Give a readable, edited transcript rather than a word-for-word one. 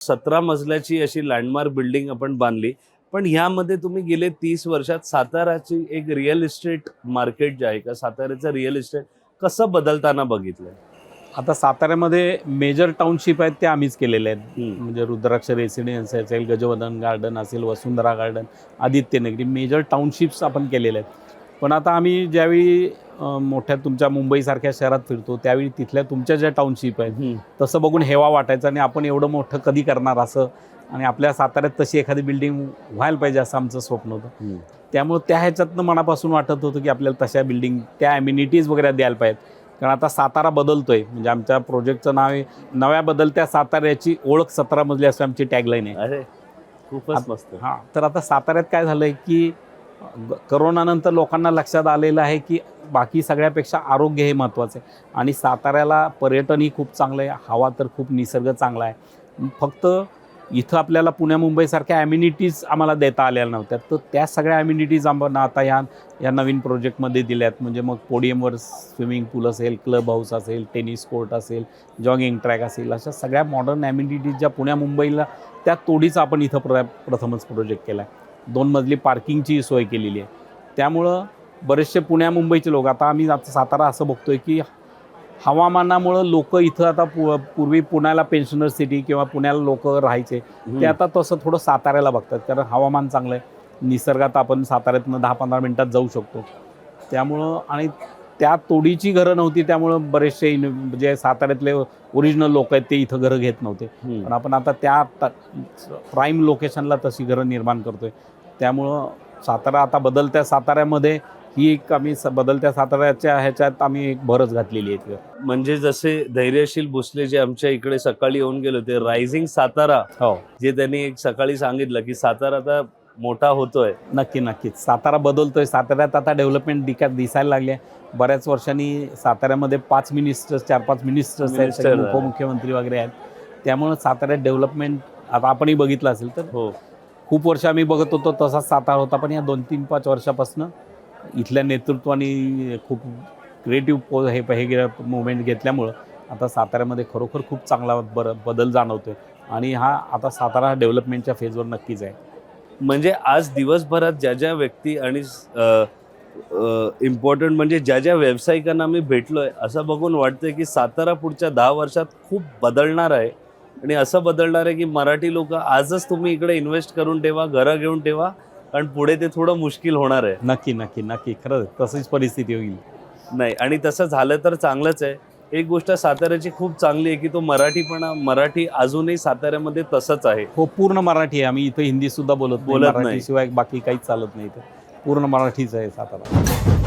17 मजल्याची अशी landmark building आपण बांधली, पण ह्यामध्ये तुम्ही गेले 30 वर्षात साताराची एक रिअल इस्टेट मार्केट जे आहे का, साताऱ्याचं रिअल इस्टेट कसं बदलताना बघितलंय? आता साताऱ्यामध्ये मेजर टाउनशिप आहेत ते आम्हीच केलेले आहेत. म्हणजे रुद्राक्ष रेसिडेन्स असेल, गजवदन गार्डन असेल, वसुंधरा गार्डन, आदित्यनगरी, मेजर टाउनशिप्स आपण केलेले आहेत. पण आता आम्ही ज्यावेळी मोठ्या तुमच्या मुंबईसारख्या शहरात फिरतो त्यावेळी तिथल्या तुमच्या ज्या टाउनशिप आहेत तसं बघून हेवा वाटायचा आणि आपण एवढं मोठं कधी करणार असं, आणि आपल्या साताऱ्यात तशी एखादी बिल्डिंग व्हायला पाहिजे असं आमचं स्वप्न होतं. त्यामुळं त्या ह्याच्यातनं मनापासून वाटत होतं की आपल्याला तशा बिल्डिंग, त्या ॲम्युनिटीज वगैरे द्यायला पाहिजेत. कारण आता सातारा बदलतोय, म्हणजे आमच्या प्रोजेक्टचं नाव आहे नव्या बदलत्या साताऱ्याची ओळख 17 मजली असं आमची टॅगलाईन आहे. अरे खूपच मस्त. हां, तर आता साताऱ्यात काय झालं आहे की करोनानंतर लोकांना लक्षात आलेलं आहे की बाकी सगळ्यापेक्षा आरोग्य हे महत्त्वाचं आहे. आणि साताऱ्याला पर्यटनही खूप चांगलं आहे, हवा तर खूप, निसर्ग चांगला आहे. फक्त इथं आपल्याला पुण्या मुंबईसारख्या ॲम्युनिटीज आम्हाला देता आलेल्या नव्हत्या, तर त्या सगळ्या ॲम्युनिटीज आम्हाला आता या नवीन प्रोजेक्टमध्ये दिल्यात. म्हणजे मग पोडियमवर स्विमिंग पूल असेल, क्लब हाऊस असेल, टेनिस कोर्ट असेल, जॉगिंग ट्रॅक असेल, अशा सगळ्या मॉडर्न ॲम्युनिटीज ज्या पुण्या मुंबईला, त्या तोडीचा आपण इथं प्रथमच प्रोजेक्ट केला आहे. 2 मजली पार्किंगची सोय केलेली आहे. त्यामुळं बरेचसे पुण्या मुंबईचे लोक, आता सातारा असं बघतोय की हवामानामुळं लोक इथं आता पूर्वी पुण्याला पेन्शनर सिटी किंवा पुण्याला लोक राहायचे, ते आता तसं थोडं साताऱ्याला बघतात. कारण हवामान चांगलं आहे, निसर्गात आपण साताऱ्यातनं 10-15 मिनटात जाऊ शकतो. त्यामुळं, आणि त्या तोडीची घरं नव्हती, त्यामुळं बरेचसे जे साताऱ्यातले ओरिजिनल लोक आहेत ते इथं घरं घेत नव्हते. पण आपण आता त्या प्राईम लोकेशनला तशी घरं निर्माण करतोय. त्यामुळं सातारा आता बदलत्या साताऱ्यामध्ये ही एक आम्ही बदलत्या साताऱ्याच्या ह्याच्यात आम्ही एक भरच घातलेली आहे. म्हणजे जसे धैर्यशील भोसले जे आमच्या इकडे सकाळी येऊन गेले होते, रायझिंग सातारा, हो, जे त्यांनी एक सकाळी सांगितलं की सातारा आता मोठा होतोय. नक्कीच सातारा बदलतोय. साताऱ्यात आता डेव्हलपमेंट दिसायला लागली आहे. बऱ्याच वर्षांनी साताऱ्यामध्ये 5 मिनिस्टर्स, 4-5 मिनिस्टर्स आहेत, सगळे उपमुख्यमंत्री वगैरे आहेत. त्यामुळं साताऱ्यात डेव्हलपमेंट आता आपणही बघितलं असेल तर हो, खूप वर्ष आम्ही बघत होतो तसाच सातारा होता. पण या 2-3-5 वर्षापासून इथल्या नेतृत्वाने खूप क्रिएटिव्ह हे मुवमेंट घेतल्यामुळं आता साताऱ्यामध्ये खरोखर खूप चांगला बदल जाणवतोय. आणि हा आता सातारा डेव्हलपमेंटच्या फेजवर नक्कीच आहे. म्हणजे आज दिवसभरात ज्या ज्या व्यक्ती आणि इम्पॉर्टंट म्हणजे ज्या ज्या व्यावसायिकांना आम्ही भेटलोय, असं बघून वाटतंय की सातारा पुढच्या 10 वर्षात खूप बदलणार आहे. आणि असं बदलणार आहे की मराठी लोक आजच तुम्ही इकडे इन्व्हेस्ट करून ठेवा, घरं घेऊन ठेवा, कारण पुढे ते थोडं मुश्किल होणार आहे. नक्की खरंच तशीच परिस्थिती होईल. नाही, आणि तसं झालं तर चांगलंच आहे. एक गोष्ट साताऱ्याची खूप चांगली आहे की तो मराठी अजूनही साताऱ्यामध्ये तसंच आहे. हो, पूर्ण मराठी आहे. आम्ही इथं हिंदी सुद्धा बोलत नाही. नाही. मराठीशिवाय बाकी काहीच चालत नाही. इथं पूर्ण मराठीच आहे सातारा.